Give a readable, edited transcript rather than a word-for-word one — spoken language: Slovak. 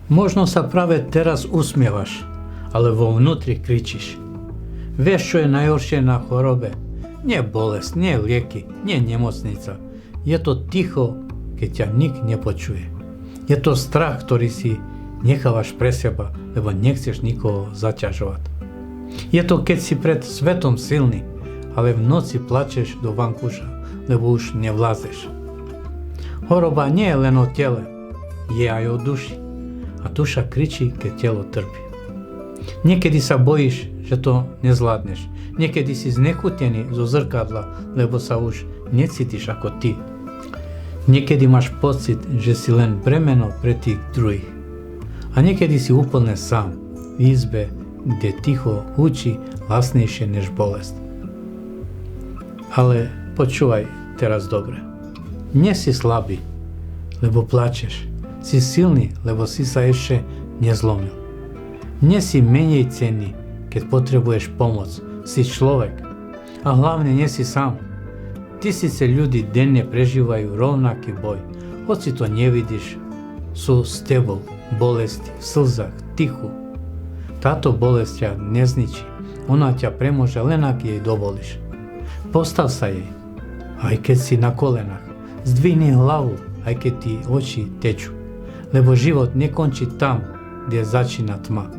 Možno sa práve teraz usmievaš, ale vo vnútri kričíš. Vieš, čo je najhoršie na chorobe? Nie bolesť, nie lieky, nie nemocnica. Je to ticho, keď ťa nik nepočuje. Je to strach, ktorý si nechávaš pre seba, lebo nechceš nikoho zaťažovať. Je to, keď si pred svetom silný, ale v noci plačeš do vankúša, lebo už nevlázeš. Choroba nie je len o tele, je aj o duši. A duša kričí, keď telo trpí. Niekedy sa bojíš, že to nezvládneš. Niekedy si znechutený zo zrkadla, lebo sa už necítiš ako ty. Niekedy máš pocit, že si len bremeno pre tých druhých. A niekedy si úplne sám, v izbe, kde ticho hučí hlasnejšie než bolesť. Ale počúvaj teraz dobre. Nie si slabý, lebo plačeš. Si silný, lebo si sa ešte nezlomil. Nie si menej cenný, keď potrebuješ pomoc. Si človek. A hlavne nie si sám. Tisíce ľudí denne prežívajú rovnaký boj. Hoci to nevidíš, sú s tebou v bolesti, v slzách, tichu. Táto bolesť ťa nezničí. Ona ťa premôže len ak jej dovolíš. Postav sa jej, aj keď si na kolenách. Zdvihni hlavu, aj keď ti oči tečú. Lebo život nekončí tam, kde začína tma.